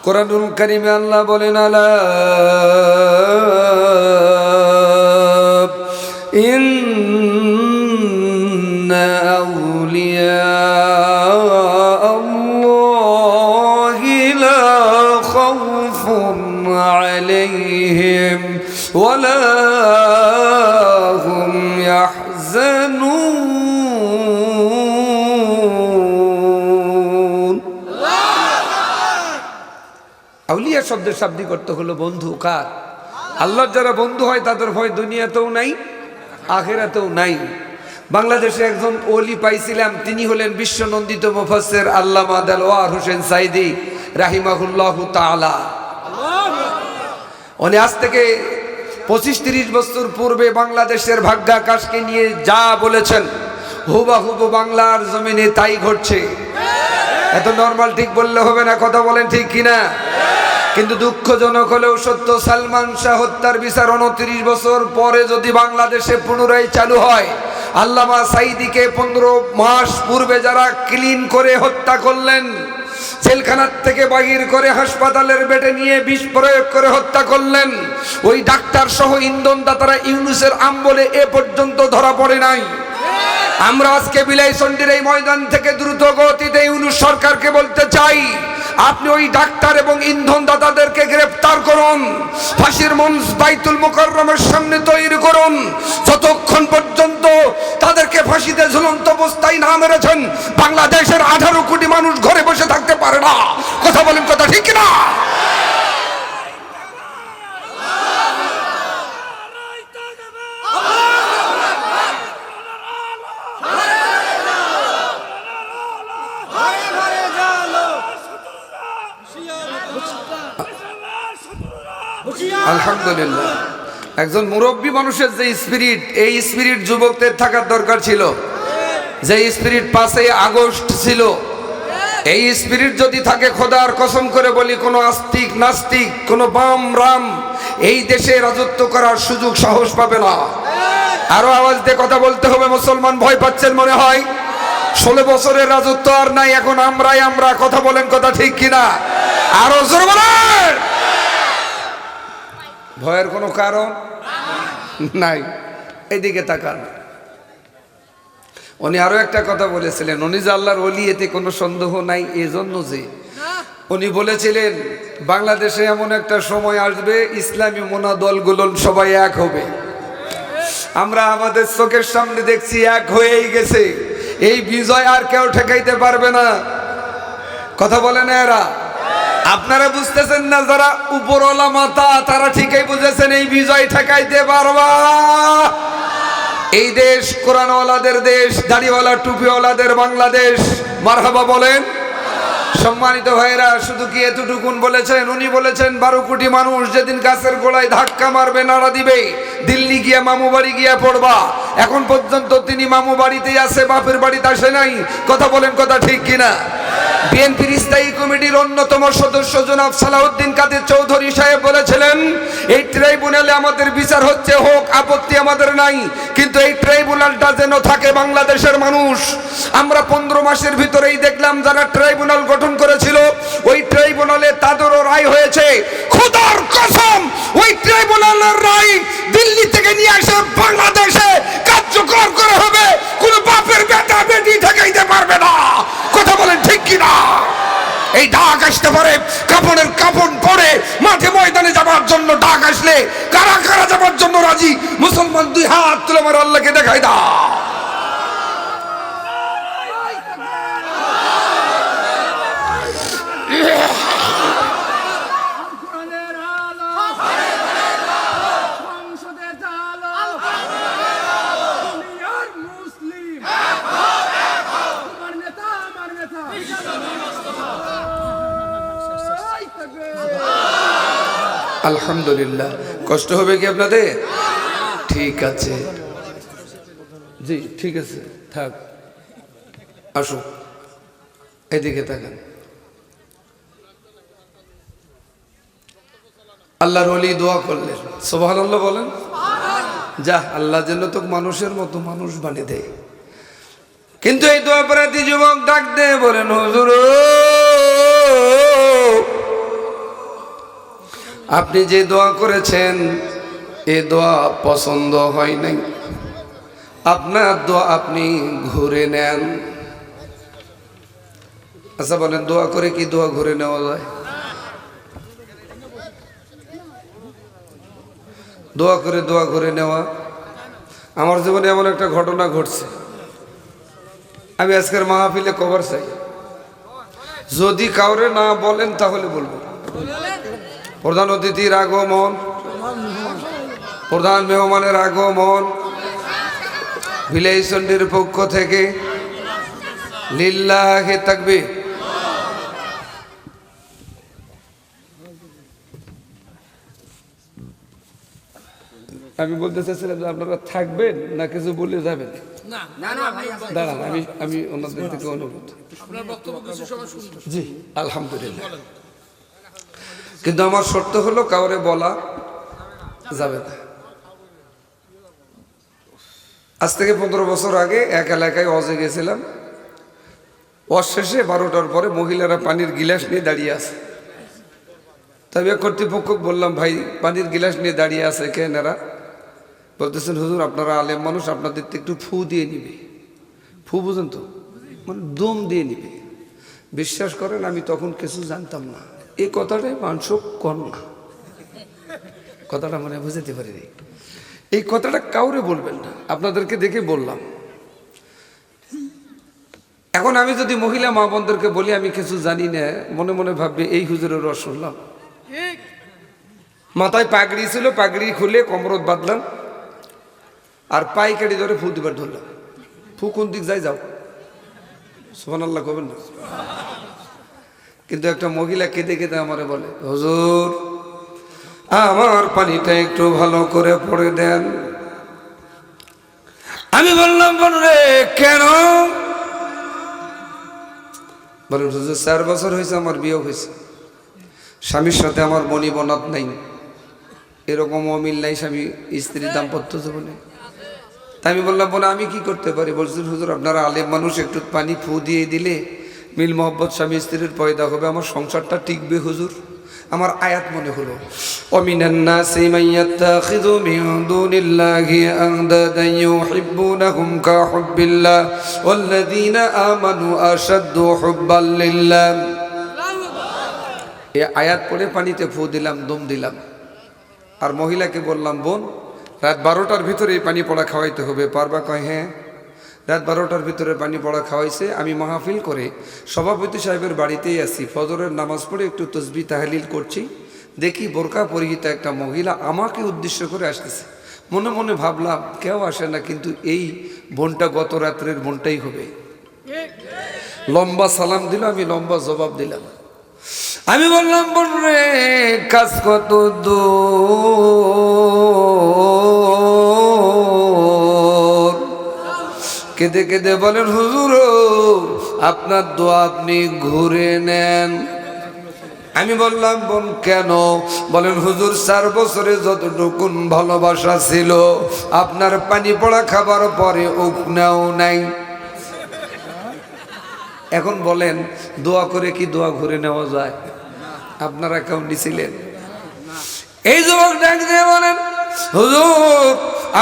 কোরআনুল কারীমে আল্লাহ বলেন আলা ইন্না আউলিয়া আল্লাহি লা খাউফুন আলাইহিম ওয়ালা হুম ইয়াহজানুন। আউলিয়া শব্দের শাব্দিক অর্থ হলো বন্ধু। কার? আল্লাহর যারা বন্ধু হয় তাদের ভয় দুনিয়াতেও নাই, আখিরাতেও নাই। বাংলাদেশে একজন ওলি পাইছিলাম, তিনি হলেন বিশ্বনন্দিত মুফাসসির আল্লামা দেলওয়ার হোসেন সাইদি রাহিমাহুল্লাহু তাআলা। উনি আজ থেকে 25-30 বছর পূর্বে বাংলাদেশের ভাগ্যাকাশকে নিয়ে যা বলেছেন হুবহু বাংলার জমিনে তাই ঘটছে। এত নরমাল ঠিক বললে হবে না, কথা বলেন ঠিক কিনা? কিন্তু দুঃখজনক হলেও সত্য, সালমান শাহ হত্যার বিচার 29 বছর পরে যদি বাংলাদেশে পুনরায় চালু হয়, আল্লামা সাইদিকে 15 মাস পূর্বে যারা ক্লিন করে হত্যা করলেন, জেলখানার থেকে বাহির করে হাসপাতালের বেডে নিয়ে বিষ প্রয়োগ করে হত্যা করলেন, ওই ডাক্তার সহ ইন্ধনদাতারা ইউনূসের আমলে এ পর্যন্ত ধরা পড়ে নাই। আমরা আজকে বিলাইচন্ডীর এই ময়দান থেকে দ্রুত গতিতে ইউনূস সরকারকে বলতে চাই, আপনি ওই ডাক্তার এবং ইন্ধনদাতাদেরকে গ্রেফতার করুন, ফাঁসির মঞ্চ বাইতুল মুকাররমের সামনে তৈরি করুন। যতক্ষণ পর্যন্ত তাদেরকে ফাঁসিতে ঝুলন্ত অবস্থায় না মেরেছেন, বাংলাদেশের 18 কোটি মানুষ ঘরে বসে থাকতে পারে না। কথা বলেন, কথা ঠিক না? আলহামদুলিল্লাহ, একজন মুরব্বী মানুষের যে স্পিরিট, এই স্পিরিট যুবকদের থাকার দরকার ছিল। যে স্পিরিট 5 আগস্ট ছিল, এই স্পিরিট যদি থাকে, খোদার কসম করে বলি, কোনো আস্তিক নাস্তিক, কোনো বাম রাম এই দেশে রাজত্ব করার সুযোগ সাহস পাবে না। আরো আওয়াজ দিয়ে কথা বলতে হবে, মুসলমান ভয় পাচ্ছেন মনে হয়। 16 বছরের রাজত্ব আর নাই, এখন আমরাই আমরা। কথা বলেন, কথা ঠিক কিনা? আরো জোরে বলেন। ভয়ের কোনো কারণ নাই। এইদিকে তাকান। উনি আরো একটা কথা বলেছিলেন, উনি যে আল্লাহর ওলি এতে কোনো সন্দেহ নাই, এজন্য যে উনি বলেছিলেন বাংলাদেশে এমন একটা সময় আসবে ইসলামী মোনা দলগুলো সবাই এক হবে। আমরা আমাদের চোখের সামনে দেখছি এক হয়েই গেছে। এই বিজয় আর কেউ ঠেকাইতে পারবে না। কথা বলেন এরা? আপনারা বুঝতেছেন না, যারা উপরওয়ালা মাতা তারা ঠিকই বুঝেছেন এই বিজয় ঠেকাইতে পারবা। এই দেশ কোরআনওয়ালাদের দেশ, দাড়িওয়ালা টুপিওয়ালাদের বাংলাদেশ। মারহাবা বলেন। সম্মানিত ভাইরা, শুধু কি এতটুকুন বলেছেন? উনি বলেছেন 12 কোটি মানুষ যেদিন গাছের গোড়ায় ধাক্কা মারবে, নাড়া দিবে, দিল্লি গিয়া মামু বাড়ি গিয়া পড়বা। এখন পর্যন্ত তিনি মামু বাড়িতেই আছে, বাপের বাড়িতে আসে নাই। কথা বলেন, কথা ঠিক কিনা? বিএনপির স্থায়ী কমিটির অন্যতম সদস্য জনাব সালাউদ্দিন কাদের চৌধুরী সাহেব বলেছিলেন, এই ট্রাইব্যুনালে আমাদের বিচার হচ্ছে, হোক, আপত্তি আমাদের নাই, কিন্তু এই ট্রাইব্যুনালটা যেন থাকে বাংলাদেশের মানুষ। আমরা 15 মাসের ভিতরেই দেখলাম যারা ট্রাইব্যুনাল গঠন করেছিল, ওই ট্রাইব্যুনালে তাদেরও রায় হয়েছে। খোদার কসম, ওই ট্রাইব্যুনালের রায় দিল্লি থেকে নিয়ে এসে বাংলাদেশে কার্যকর করা হবে। কোন বাপের বেটা বেটি ঠেকাইতে পারবে না। কথা বলেন ঠিক কিনা? এই ডাক আসতে পারে, কাপড়ের কাপড় পরে মাঠে ময়দানে যাবার জন্য ডাক আসলে কারা কারা যাবার জন্য রাজি? মুসলমান 2 হাত তুলে আমার আল্লাহকে দেখাই দাও। আলহামদুলিল্লাহ। কষ্ট হবে কি আপনাদের? ঠিক আছে, জি ঠিক আছে, থাক, আসো এদিকে তাকান। আল্লাহর ওলি দোয়া করলেন, সুবহানাল্লাহ বলেন। যা, আল্লাহ যেন তো মানুষের মতো মানুষ বানিয়ে দেয়। কিন্তু এই দোয়া পড়াতে যুবক ডাক দেয়, বলেন হুজুর আপনি যে দোয়া করেছেন এ দোয়া পছন্দ হয় নাই, আপনার দোয়া আপনি ঘুরে নেন। আচ্ছা বলেন, দোয়া করে কি দোয়া ঘুরে নেওয়া যায়? দোয়া করে দোয়া ঘুরে নেওয়া? আমার জীবনে এমন একটা ঘটনা ঘটছে, আমি আজকের মাহফিলে কভার চাই। যদি কাউরে না বলেন তাহলে বলবো। প্রধান অতিথির আগমন, প্রধান মেহমানের আগমন ভিলেজ চণ্ডীর পক্ষ থেকে লিল্লাহি তাকবীর। আমি বলতে চাইছিলাম যে আপনারা থাকবেন না কিছু বলে যাবেন? দাঁড়ান, আমি ওনাদের থেকে অনুরোধ। জি আলহামদুলিল্লাহ, কিন্তু আমার শর্ত হলো কাউরে বলা যাবে না। আজ থেকে 15 বছর আগে এক এলাকায় হজে গেছিলাম। হজ শেষে 12টার পরে মহিলারা পানির গিলাস নিয়ে দাঁড়িয়ে আছে। তবে কর্তৃপক্ষ বললাম, ভাই পানির গিলাস নিয়ে দাঁড়িয়ে আছে কেন এরা? বলতেছেন, হুজুর আপনারা আলেম মানুষ, আপনাদের তো একটু ফু দিয়ে নিবে। ফু বুঝেন তো, মানে দম দিয়ে নিবে। বিশ্বাস করেন আমি তখন কিছু জানতাম না। এই কথাটাই মানুষ কর না, কথাটা মানে বুঝতে পারিনি। এই কথাটা কাউরে বলবেন না, আপনাদেরকে দেখে বললাম। এখন আমি যদি মহিলা মা বোনদেরকে বলি আমি কিছু জানি না, মনে মনে ভাববে এই হুজুরের রস শুনলাম। মাথায় পাগড়ি ছিল, পাগড়ি খুলে কোমরত বাঁধলাম আর পাইকারি ধরে ফু দিবার ধরলাম। ফু কোন দিক যাই যাও, সুবহানাল্লাহ করবেন না। কিন্তু একটা মহিলা কেঁদে কেঁদে আমারে বলে, হুজুর আমার পানিটা একটু ভালো করে পড়ে দেন। আমি বললাম, রে কেন? বলেন, হুজুর 4 বছর হয়েছে আমার বিয়ে হয়েছে, স্বামীর সাথে আমার মনি বনাত নাই, এরকম অমিল নাই স্বামী স্ত্রীর দাম্পত্য জীবনে। তাই আমি বললাম, বোন আমি কি করতে পারি? বলছেন, হুজুর আপনারা আলেম মানুষ, একটু পানি ফু দিয়ে দিলে মিল মোহব্বত স্বামী স্ত্রীর পয়দা হবে, আমার সংসারটা টিকবে হুজুর। আমার আয়াত মনে হলো, ওয়ামিনান নাসি মান ইয়াত্তাখিযু মিন দুনিল্লাহি আনদাদান ইউহিব্বুনাহুম কা হুব্বিল্লাহ ওয়াল্লাযীনা আমানু আশাদ্দু হুব্বাল লিল্লাহ। এই আয়াত পড়ে পানিতে ফু দিলাম, দম দিলাম। আর মহিলাকে বললাম, বোন রাত 12টার ভিতরে এই পানি পড়া খাওয়াইতে হবে, পারবা? কয় হ্যাঁ। রাত 12টার ভিতরে পানি পড়া খাওয়াইছে। আমি মাহফিল করে সভাপতি সাহেবের বাড়িতেই আছি, ফজরের নামাজ পড়ে একটু তসবিহ তাহলিল করছি, দেখি বোরকা পরিহিত একটা মহিলা আমাকে উদ্দেশ্য করে আসতেছে। মনে মনে ভাবলাম কেউ আসে না, কিন্তু এই বোনটা গত রাত্রের বোনটাই হবে। লম্বা সালাম দিল, আমি লম্বা জবাব দিলাম। আমি বললাম, বোন রে কাজ কত দূর? কেঁদে কেঁদে বলেন, হুজুর আপনার দোয়া আপনি ঘুরে নেন। আমি বললাম, বোন কেন? বলেন, হুজুর 4 বছরে যতটুকুন ভালোবাসা ছিল আপনার পানি পড়া খাবার পরে উকনাও নাই। এখন বলেন, দোয়া করে কি দোয়া ঘুরে নেওয়া যায়? আপনারা কেউ নিছিলেন? এই যুবক ডাক দিয়ে বলেন, হুজুর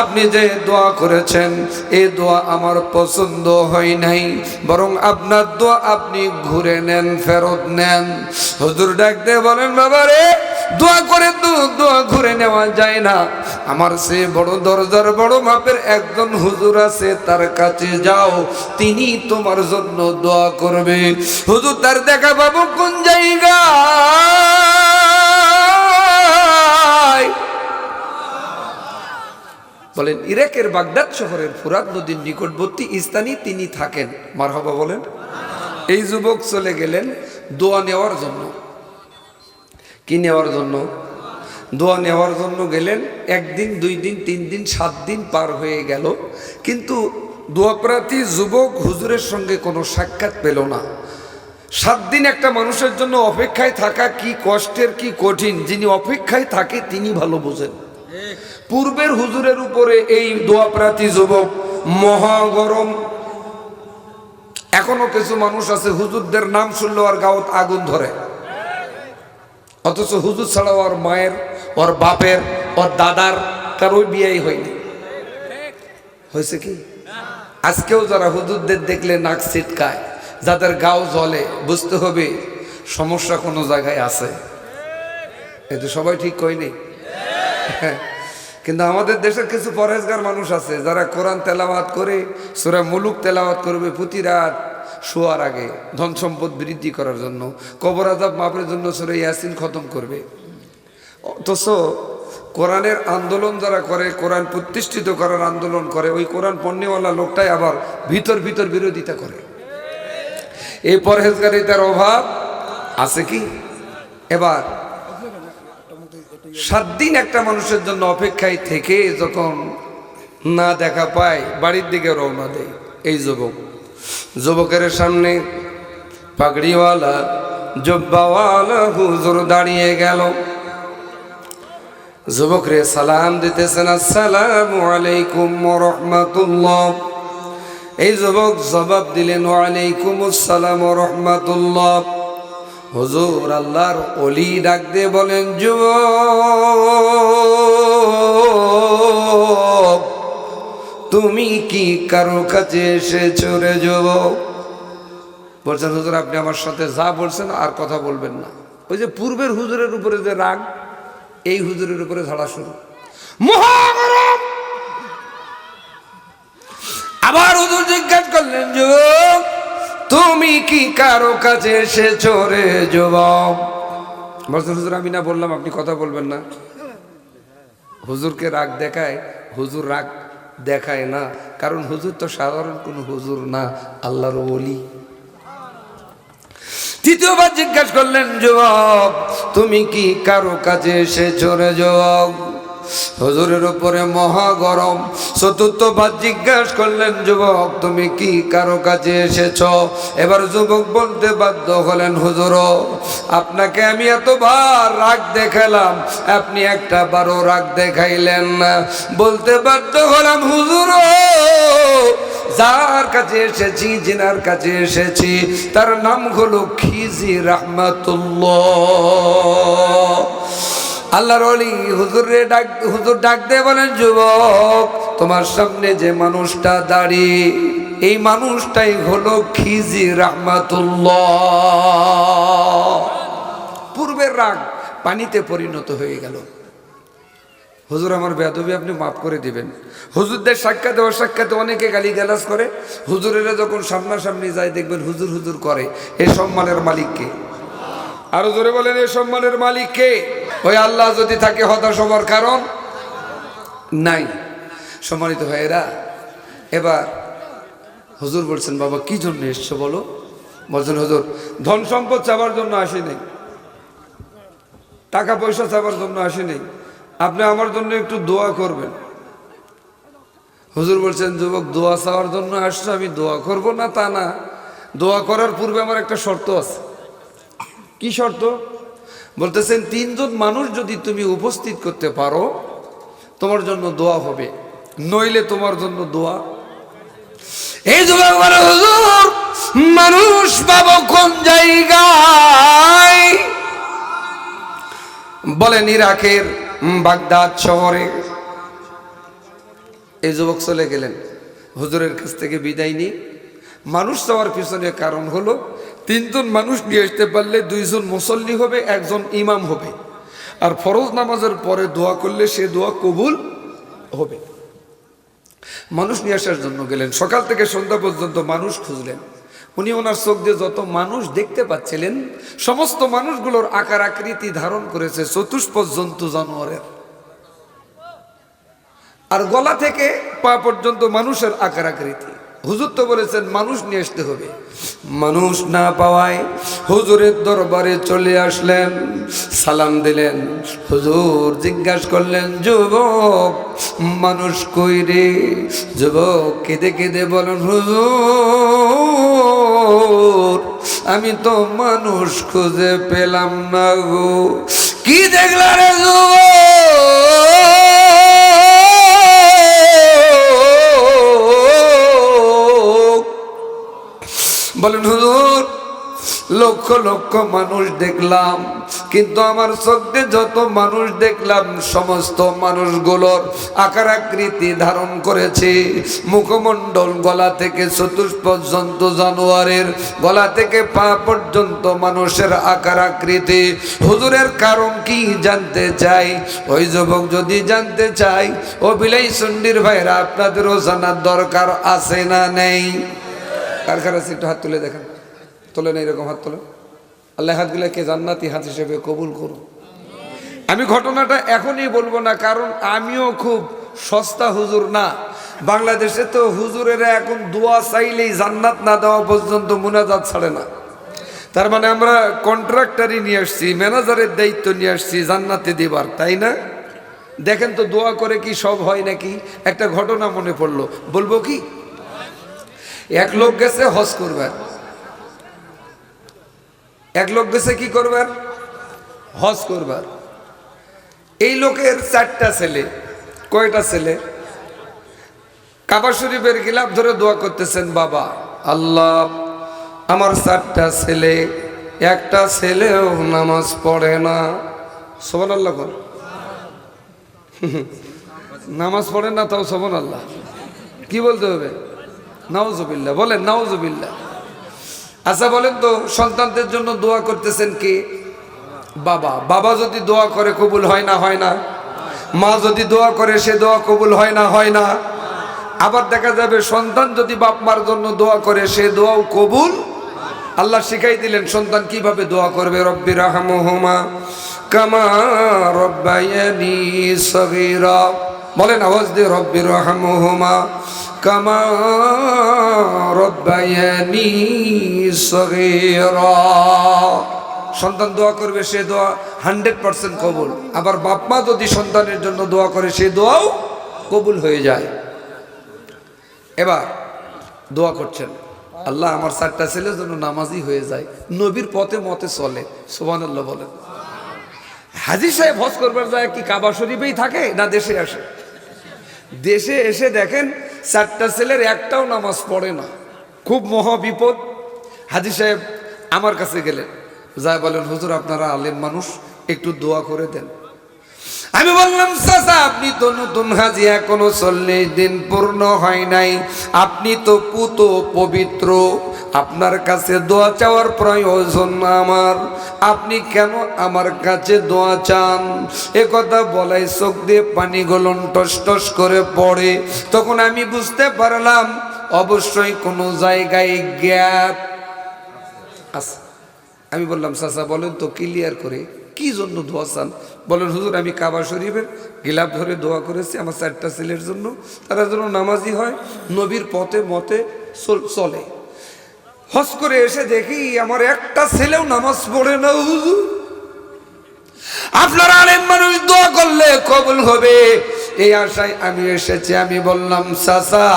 আপনি যে দোয়া করেছেন এই দোয়া আমার পছন্দ হয় নাই, বরং আপনার দোয়া আপনি ঘুরে নেন, ফেরত নেন। হুজুর ডাক দিয়ে বলেন, বাবা রে দোয়া করে তো দোয়া ঘুরে নেওয়া যায় না। আমার সে বড় দরজার বড় মাপের একজন হুজুর আছে, তার কাছে যাও, তিনি তোমার জন্য দোয়া করবে। হুজুর তার দেখা পাবো কোন জায়গায়? বলেন, ইরাকের বাগদাদ শহরের ফুরাত নদীর নিকটবর্তী স্থানে তিনি থাকেন। মারহাবা বলেন। এই যুবক চলে গেলেন দোয়া নেওয়ার জন্য। কি নেওয়ার জন্য? দোয়া নেওয়ার জন্য গেলেন। 1 দিন 2 দিন 3 দিন 7 দিন পার হয়ে গেল, কিন্তু দোয়াপ্রার্থী যুবক হুজুরের সঙ্গে কোনো সাক্ষাৎ পেল না। 7 দিন একটা মানুষের জন্য অপেক্ষায় থাকা কি কষ্টের, কি কঠিন, যিনি অপেক্ষায় থাকে তিনি ভালো বোঝেন। পূর্বের হুজুরের উপরে এই দোয়াপ্রার্থী যুবক মহা গরম। এখনো কিছু মানুষ আছে হুজুরদের নাম শুনলো আর গাওত আগুন ধরে। অথচ হুজুর ছাড়া ওর মায়ের, ওর বাপের, ওর দাদার কারোই বিয়েই হয়নি। হয়েছে কি? আজকেও যারা হুজুরদের দেখলে নাক ছিটকায়, যাদের গাও জ্বলে, বুঝতে হবে সমস্যা কোনো জায়গায় আছে। এটা সবাই ঠিক কয়নি। কিন্তু আমাদের দেশের কিছু পরহেজগার মানুষ আছে যারা কোরআন তেলাওয়াত করে, সূরা মুলুক তেলাওয়াত করবে প্রতি রাত শোয়ার আগে ধন সম্পদ বৃদ্ধি করার জন্য, কবর আযাব মাফের জন্য সূরা ইয়াসিন খতম করবে। অথচ কোরআনের আন্দোলন যারা করে, কোরআন প্রতিষ্ঠিত করার আন্দোলন করে, ওই কোরআন পণ্যওয়ালা লোকটাই আবার ভিতর ভিতর বিরোধিতা করে। এই পরহেজগারিতার অভাব আছে কি? এবার 7 দিন একটা মানুষের জন্য অপেক্ষায় থেকে যখন না দেখা পায়, বাড়ির দিকে রওনা দেয় এই যুবকের সামনে পাগড়িওয়ালা জুব্বাওয়ালা হুজুর দাঁড়িয়ে গেল। যুবকরে সালাম দিতেছেন, আসসালামু আলাইকুম ওয়া রাহমাতুল্লাহ। এই যুবক জবাব দিলেন, ওয়া আলাইকুম আসসালাম ওয়া রাহমাতুল্লাহ। হুজুর আল্লাহর ওলি ডাক দিয়ে বলেন, যুবক তুমি কি কারো কাছে এসেছো রে যুবক? বলছেন, হুজুর আপনি আমার সাথে যা বলছেন আর কথা বলবেন না। ওই যে পূর্বের হুজুরের উপরে যে রাগ, এই হুজুরের উপরে ঝাড়া শুরু, মহাগরম। আবার হুজুর জিজ্ঞাসা করলেন, যুবক তুমি কি কারো কাছে এসেছো রে যুবক? বলছেন, হুজুর আমি না বললাম আপনি কথা বলবেন না। হুজুরকে রাগ দেখায়, হুজুর রাগ দেখায় না, কারণ হুজুর তো সাধারণ কোন হুজুর না, আল্লাহর ওলি। তৃতীয়বার জিজ্ঞাসা করলেন, যুবক তুমি কি কারো কাছে এসেছো রে যুবক? হুজুরের উপরে মহা গরম। চতুর্থবার জিজ্ঞাসা করলেন, যুবক তুমি কি কারো কাছে এসেছো? এবার যুবক বলতে বাধ্য হলেন, হুজুর আপনাকে আমি এতবার রাগ দেখালাম, আপনি একটা বারও রাগ দেখাইলেন না। বলতে বাধ্য হলাম, হুজুর যার কাছে এসেছি, জিনার কাছে এসেছি, তার নাম হলো খিজির রাহমাতুল্লাহ। আল্লাহর ওলি হুজুর ডাক দিয়ে বলেন, যুবক তোমার সামনে যে মানুষটা দাঁড়িয়ে, এই মানুষটাই হলো খিজির রাহমাতুল্লাহ। পূর্বের রাগ পানিতে পরিণত হয়ে গেল। হুজুর আমার বেয়াদবি আপনি মাফ করে দিবেন। হুজুরদের সাক্ষাতে অসাক্ষাতে অনেকে গালিগালাজ করে, হুজুরেরা যখন সামনাসামনি যায় দেখবেন হুজুর হুজুর করে। এই সম্মানের মালিককে আরো জোরে বলেন, এই সম্মানের মালিক কে? ওই আল্লাহ যদি থাকে হতাশ হবার কারণ নাই। সম্মানিত ভাইয়েরা, এবার হুজুর বলছেন, বাবা কি জন্য এসছো বলো? বলছেন, হুজুর ধন সম্পদ চাবার জন্য আসিনি, টাকা পয়সা চাবার জন্য আসিনি, আপনি আমার জন্য একটু দোয়া করবেন। হুজুর বলছেন, যুবক দোয়া চাওয়ার জন্য আসছো, আমি দোয়া করব না তা না, দোয়া করার পূর্বে আমার একটা শর্ত আছে। কি শর্ত? বলতেছেন, 3 জন মানুষ যদি তুমি উপস্থিত করতে পারো তোমার জন্য দোয়া হবে, নইলে তোমার জন্য দোয়া। এই যুবক বলে, হুজুর মানুষ পাবো কোন জায়গায়? বলেন, ইরাকের বাগদাদ শহরে। এই যুবক চলে গেলেন হুজুরের কাছ থেকে বিদায় নিয়ে। মানুষ চাওয়ার পিছনে কারণ হলো 3 জন মানুষ নিয়ে আসতে পারলে 2 জন মুসল্লি হবে, 1 জন ইমাম হবে, আর ফরজ নামাজের পরে দোয়া করলে সে দোয়া কবুল হবে। মানুষ নিয়ে আসার জন্য গেলেন, সকাল থেকে সন্ধ্যা পর্যন্ত মানুষ খুঁজলেন। উনি ওনার চোখ দিয়ে যত মানুষ দেখতে পাচ্ছিলেন, সমস্ত মানুষগুলোর আকার আকৃতি ধারণ করেছে চতুষ্পদ জন্তু জানোয়ারের, আর গলা থেকে পা পর্যন্ত মানুষের আকার আকৃতি। হুজুর তো বলেছেন মানুষ নিয়ে আসতে হবে। মানুষ না পাওয়ায় হুজুরের দরবারে চলে আসলেন, সালাম দিলেন। হুজুর জিজ্ঞাসা করলেন, যুবক মানুষ কই রে? যুবক কেঁদে কেঁদে বলেন, হুজুর আমি তো মানুষ খুঁজে পেলাম না গো। কি দেখলা রে যুবক? বলেন, হুজুর লক্ষ লক্ষ মানুষ দেখলাম, কিন্তু আমার চোখে যত মানুষ দেখলাম সমস্ত মানুষগুলোর আকার আকৃতি ধারণ করেছে। মুখমণ্ডল গলা থেকে চতুর্থ পর্যন্ত জানোয়ারের, গলা থেকে পা পর্যন্ত মানুষের আকার আকৃতি। হুজুরের কারণ কি জানতে চাই? ওই যুবক যদি জানতে চাই, ও বিলাই সুন্ডির ভাইরা, আপনাদেরও জানার দরকার আছে না নেই? কার কার আছে একটু হাত তুলে দেখেন। তোলেন, এইরকম হাত তোলেন। আল্লাহ হাতগুলোকে জান্নাতি হাত হিসেবে কবুল করুন। আমি ঘটনাটা এখনই বলবো না, কারণ আমিও খুব সস্তা হুজুর না। বাংলাদেশে তো হুজুরেরা এখন দোয়া চাইলেই জান্নাত না দেওয়া পর্যন্ত মুনাজাত ছাড়ে না। তার মানে আমরা কন্ট্রাক্টারই নিয়ে আসছি, ম্যানেজারের দায়িত্ব নিয়ে আসছি জান্নাতে দিবার, তাই না? দেখেন তো দোয়া করে কি সব হয় নাকি? একটা ঘটনা মনে পড়লো, বলবো কি? এক লোক গেছে হজ করবার। এক লোক গেছে কি করবার? হজ করবার। এই লোকের 4টা ছেলে। কয়টা ছেলে? কাবা শরীফের গিলাফ ধরে দোয়া করতেছেন, বাবা আল্লাহ আমার 4টা ছেলে, একটা ছেলেও নামাজ পড়ে না। সুবহানাল্লাহ বল। নামাজ পড়ে না তাও সুবহানাল্লাহ। কি বলতে হবে? নাউজুবিল্লাহ বলেন, নাউজুবিল্লাহ। আচ্ছা বলেন তো, সন্তানদের জন্য দোয়া করতেছেন কে? বাবা। বাবা যদি দোয়া করে কবুল হয় না? হয় না? মা যদি দোয়া করে সে দোয়া কবুল হয় না? হয় না? আবার দেখা যাবে সন্তান যদি বাপ মার জন্য দোয়া করে সে দোয়াও কবুল। আল্লাহ শিখাই দিলেন সন্তান কিভাবে দোয়া করবে। রব্বির রাহমহুমা কামা রব্বায়ানি সগীরা। বলেন আওয়াজ দিয়ে, রব্বির রাহমহুমা কামা রব্বায়ানি সগীরা। সন্তান দোয়া করবে সে দোয়া 100% কবুল। আবার বাপ মা যদি সন্তানের জন্য দোয়া করে সে দোয়াও কবুল হয়ে যায়। এবার দোয়া করছেন, আল্লাহ আমার 4টা ছেলে যেন নামাজি হয়ে যায়, নবীর পথে মতে চলে। সুবহানাল্লাহ বলেন। হাজী সাহেব হজ করবার যায় কি কাবা শরীফেই থাকে না দেশে আসে? দেশে এসে দেখেন 4টা ছেলের একটাও নামাজ পড়ে না। খুব মহা বিপদ। হাজী সাহেব আমার কাছে গেলেন, যায় বলেন, হুজুর আপনারা আলেম মানুষ, একটু দোয়া করে দেন। আমি বললাম, চাচা আপনি তো নতুন হাজী, এখনো 40 দিন পূর্ণ হয় নাই, আপনি তো পুত পবিত্র, আপনার কাছে দোয়া চাওয়ার প্রয়োজন আমার, আপনি কেন আমার কাছে দোয়া চান? এ কথা বলাই চোখ দিয়ে পানি গলন টস টস করে পড়ে। তখন আমি বুঝতে পারলাম অবশ্যই কোনো জায়গায় গ্যাপ আছে। আমি বললাম, চাচা বলেন তো ক্লিয়ার করে কি জন্য দোয়া চান? বলেন, হুজুর আমি কাবা শরীফের গিলাফ ধরে দোয়া করেছি আমার 4টা ছেলের জন্য, তারা যেন নামাজি হয়, নবীর পথে মতে চলে। হজ করে এসে দেখি আমার একটা ছেলেও নামাজ পড়ে না। হুজুর আপনারা আলেম মানুষ, দোয়া করলে কবুল হবে, এই আশায় আমি এসেছি। আমি বললাম, চাচা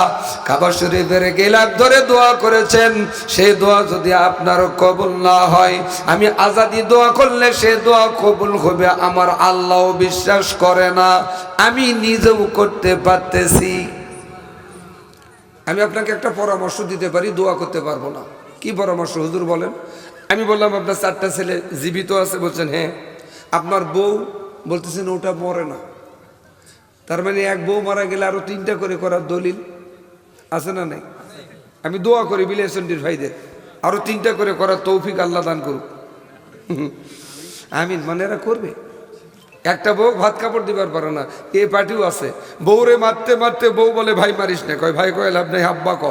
কাবা শরীফের গিলাফ ধরে দোয়া করেছেন, সেই দোয়া যদি আপনার কবুল না হয়, আমি আজাদি দোয়া করলে সে দোয়া কবুল হবে, আমার আল্লাহ বিশ্বাস করে না, আমি নিজেও করতে পারতেছি। আমি আপনাকে একটা পরামর্শ দিতে পারি, দোয়া করতে পারবো না। কি পরামর্শ হুজুর বলেন? আমি বললাম, আপনার 4টা ছেলে জীবিত আছে? বলছেন হ্যাঁ। আপনার বউ? বলতেছেন ওটা মরে না। তার মানে এক বউ মারা গেলে আরো 3টা করে করার দলিল আছে না নাই? আমি দোয়া করি বিলাসন্ডির ভাইদের আরো 3টা করে করার তৌফিক আল্লাহ দান করুক। আমিন। মানে এরা করবে। একটা বউ ভাত কাপড় দিবার পারে না, এ পার্টিও আছে। বউরে মারতে মারতে বউ বলে ভাই মারিস না, কয় ভাই কয় লাভ নাই, আব্বা ক।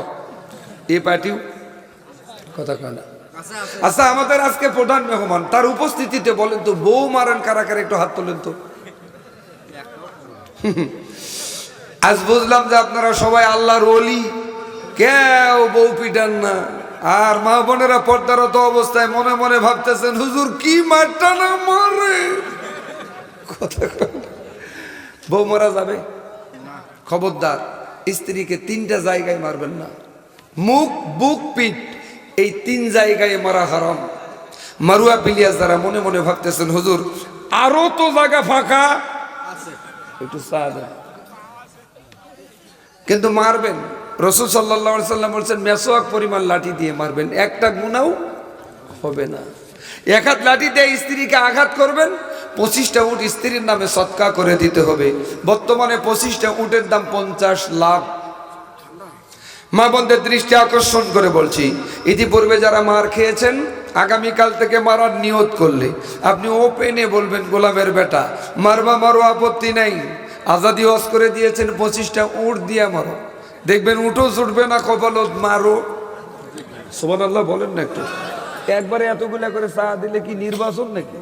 এ পার্টিও কথা কয় না। আচ্ছা আমাদের আজকে প্রধান মেহমান, তার উপস্থিতিতে বলেন তো বউ মারেন কারা কারা? একটু হাত তোলেন তো। আজ বুঝলাম যে আপনারা সবাই আল্লাহর ওলি, কেউ বউ পিটান না। আর মা বোনেরা পর্দারত অবস্থায় মনে মনে ভাবতেছেন, হুজুর কি মারটা না মারে। কথা বউ মারা যাবে? খবরদার, স্ত্রীকে 3টা জায়গায় মারবেন না। মুখ, বুক, পিঠ, এই 3 জায়গায় মারা হারাম। মারুয়া পিলিয়াস যারা মনে মনে ভাবতেছেন, হুজুর আরো তো জায়গা ফাঁকা আছে, একটু চা দেন, কিন্তু মারবেন। রাসূল সাল্লাল্লাহু আলাইহি সাল্লাম বলেছেন, মেসওয়াক পরিমাণ লাঠি দিয়ে মারবেন, একটা গুনাও হবে না। এক হাত লাঠি দিয়ে স্ত্রীকে আঘাত করবেন, 25টা উট স্ত্রীর নামে সদকা করে দিতে হবে। বর্তমানে 25টা উটের দাম 50 লাখ। মা বোনদের দৃষ্টি আকর্ষণ করে বলছি, ইতিপূর্বে যারা মার খেয়েছেন, আগামীকাল থেকে মারার নিয়ত করলে আপনি ওপেনে বলবেন, গোলামের বেটা মারবা মারো, আপত্তি নাই, আজাদি ওয়াজ করে দিয়েছেন, 25টা উট দিয়ে মারো, দেখবেন উঠো ছুটবে না, কপালত মারো। সুবহানাল্লাহ বলেন না একটু। একবারে এতগুলা করে চা দিলে কি নির্বাচন নাকি?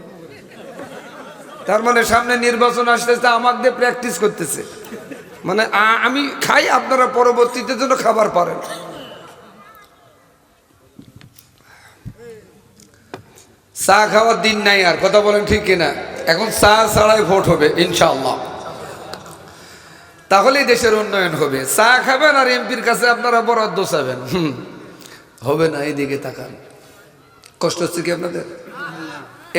তার মানে সামনে নির্বাচন আসতেছে, আমাকে দিয়ে প্র্যাকটিস করতেছে, মানে আমি খাই, আপনারা পরবর্তীতে যেন খাবার পারেন। চা খাওয়ার দিন নাই আর, কথা বলেন ঠিক কিনা? এখন চা ছাড়াই ভোট হবে ইনশাআল্লাহ, তাহলেই দেশের উন্নয়ন হবে। চা খাবেন আর এমপির কাছে আপনারা বরাদ্দ চাবেন, হবে না। এইদিকে তাকান, কষ্ট হচ্ছে কি আপনাদের?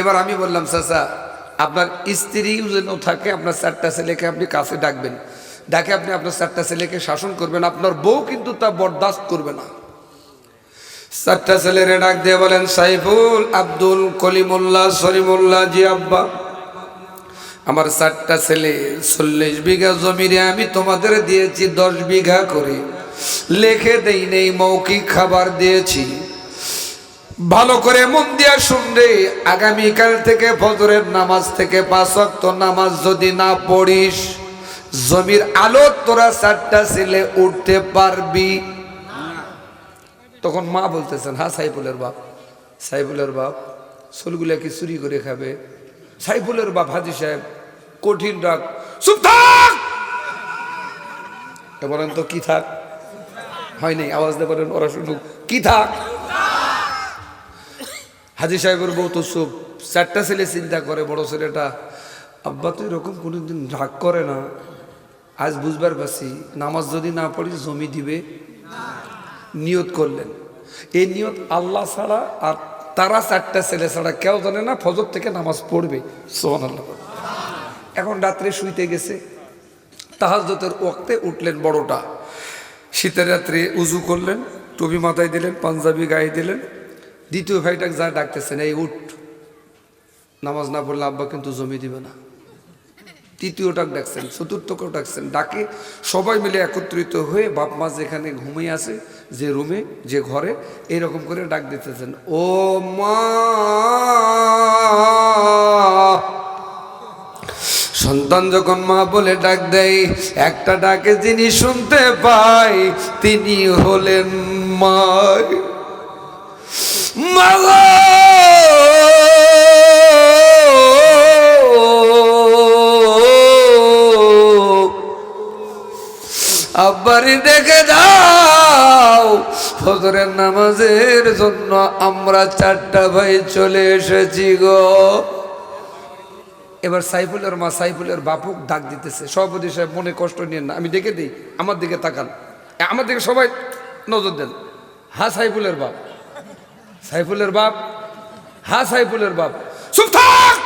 এবার আমি বললাম, চাচা আপনার স্ত্রী যেন থাকে, আপনার 4টা ছেলেকে আপনি কাছে ডাকবেন, ডাকে আপনি আপনার 4টা ছেলেকে শাসন করবেন, আপনার বউ কিন্তু তা বরদাস্ত করবে না। 4টা ছেলেরে ডাক দিয়ে বলেন, সাইফুল, আব্দুল, কলিমুল্লাহ, সলিমুল্লাহ, জি আব্বা, আমার 4টা ছেলে 40 বিঘা জমিরে আমি তোমাদের দিয়েছি 10 বিঘা করে, লিখে দেই নেই, মৌখিক খাবার দিয়েছি। ভালো করে মন দিয়া শুনরে, আগামীকাল থেকে ফজরের নামাজ থেকে 5 ওয়াক্ত নামাজ যদি না পড়িস, জমির আলো তোরা 4টা ছেলে উঠতে পারবি। তখন মা বলতেছেন, হ্যাঁ সাইফুলের বাপ, সাইফুলের বাপ চুলগুলা কি চুরি করে খাবে? সাইফুলের বাপ হাজি সাহেব কঠিন রাগ, চুপ থাক। বলেন তো কি থাক? হয় নাই, আওয়াজ দিয়ে বলেন, ওরা শুনুক, কি থাক? হাজি সাহেবের বউ তো চুপ। 4টা ছেলে চিন্তা করে, বড় ছেলেটা, আব্বা তো এরকম কোনোদিন রাগ করে না, আজ বুঝবার পারছি, নামাজ যদি না পড়ি জমি দিবে। নিয়ত করলেন, এই নিয়ত আল্লাহ ছাড়া আর তারা 4টা ছেলে ছাড়া কেউ জানে না ফজর থেকে নামাজ পড়বে। সুবহানাল্লাহ। এখন রাত্রে শুইতে গেছে, তাহাজ্জুদের ওয়াক্তে উঠলেন বড়টা, শীতের রাত্রে উজু করলেন, টুপি মাথায় দিলেন, পাঞ্জাবি গায়ে দিলেন, দ্বিতীয় ভাইটাকে যা ডাকতেছেন, এই উঠ, নামাজ না পড়লে আব্বা কিন্তু জমি দিবে না। তৃতীয়টাকে ডাকছেন, চতুর্থকেও ডাকছেন, ডাকে সবাই মিলে একত্রিত হয়ে বাপ মা যেখানে ঘুমিয়ে আছে, যে রুমে, যে ঘরে, এইরকম করে ডাক দিতেছেন, ও মা। সন্তান যখন মা বলে ডাক দেয়, একটা ডাকে যিনি শুনতে পায় তিনি হলেন মা। মা আব্বারি দেখে যাও, ফজরের নামাজের জন্য আমরা 4টা ভাই চলে এসেছি গো। এবার সাইফুলের মা সাইফুলের বাপক ডাক দিতেছে, সভাপতি সাহেব মনে কষ্ট নিয়েন না, আমি ডেকে দিই, আমার দিকে তাকান, আমার দিকে সবাই নজর দেন। হ্যাঁ সাইফুলের বাপ, সাইফুলের বাপ, হ্যাঁ সাইফুলের বাপ, চুপ থাক।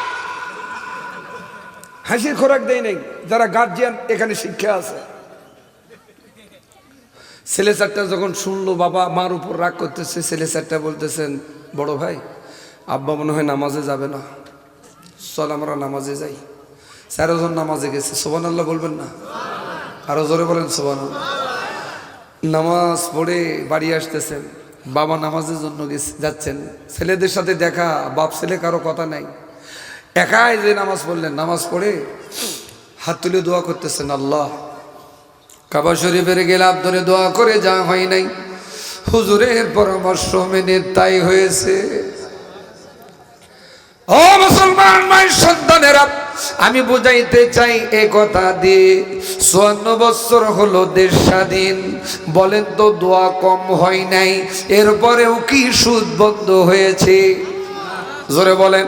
হাসির খোরাক দেয় নেই, যারা গার্জিয়ান এখানে শিক্ষা আছে। ছেলে 4টা যখন শুনলো বাবা মার উপর রাগ করতেছে, ছেলে 4টা বলতেছেন, বড় ভাই আব্বা মনে হয় নামাজে যাবে না, চল আমরা নামাজে যাই। 4 জন নামাজে গেছে, সুবহানাল্লাহ বলবেন না? আরো জোরে বলেন সুবহানাল্লাহ। নামাজ পড়ে বাড়ি আসতেছেন, বাবা নামাজের জন্য যাচ্ছেন, ছেলেদের সাথে দেখা, বাপ ছেলে কারো কথা নাই, একাই যে নামাজ পড়লেন, নামাজ পড়ে হাত তুলে দোয়া করতেছেন, আল্লাহ কাবা শরীফের গেলাপ ধরে দোয়া করে যা হয় নাই, হুজুরের পরামর্শ মেনে তাই হয়েছে। ও মুসলমান মায়ের সন্তানেরা, আমি বুঝাইতে চাই এ কথা দিয়ে, 54 বছর হলো দেশ স্বাধীন, বলেন তো দোয়া কম হয় নাই, এরপরেও কি সুদ বন্ধ হয়েছে? জোরে বলেন।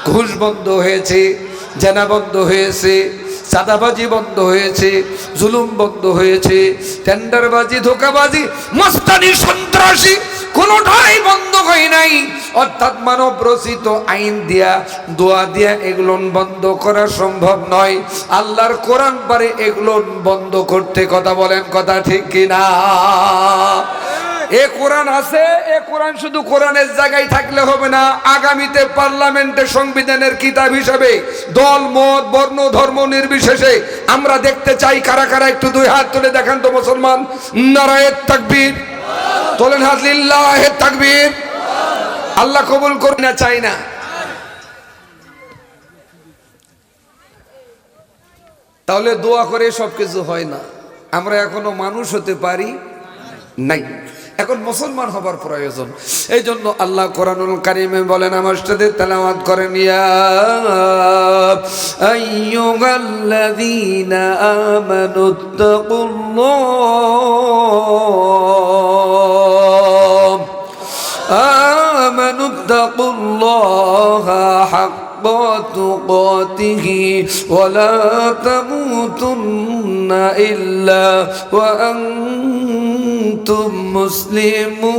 ঘুষ বন্ধ হয়েছে, জেনা বন্ধ হয়েছে, চাঁদাবাজি বন্ধ হয়েছে, জুলুম বন্ধ হয়েছে, টেন্ডারবাজি, ধোকাবাজি, মস্তানি, সন্ত্রাসী কোনোটাই বন্ধ হয় নাই। অর্থাৎ মানব রচিত আইন দিয়া, দোয়া দিয়া এগুলো বন্ধ করা সম্ভব নয়। আল্লাহর কোরআন পারে এগুলো বন্ধ করতে, কথা বলেন, কথা ঠিক কিনা? এ কোরআন আছে, এ কোরআন শুধু কোরআনের জায়গায় থাকলে হবে না, আগামীতে পার্লামেন্টে সংবিধানের কিতাব হিসেবে দল মত বর্ণ ধর্ম নির্বিশেষে আমরা দেখতে চাই। কারা কারা একটু দুই হাত তুলে দেখান তো মুসলমান। নারায়ে তাকবীর, তোলেন হাত, লিল্লাহে তাকবীর। আল্লাহ কবুল করে না, চাই না। তাহলে দোয়া করে সবকিছু হয় না, আমরা এখনো মানুষ হতে পারি নাই, এখন মুসলমান হবার প্রয়োজন। এই জন্য আল্লাহ কোরআনুল কারীমে বলেন, আমার সাথে তেলাওয়াত করেন, ইয়া আইয়ুহাল্লাযীনা আমানুত্তাকুল্লাহা হাক্কা তুকাতিহি ওয়া লা তামুতুন্না ইল্লা ওয়া আনতুম মুসলিমুন।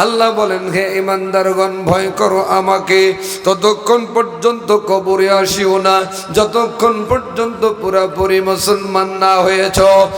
আল্লাহ বলেন, হে ইমানদারগণ, ভয় করো আমাকে ততক্ষণ পর্যন্ত কবরে আসিও না যতক্ষণ পর্যন্ত পুরাপুরি মুসলমান না হয়েছ।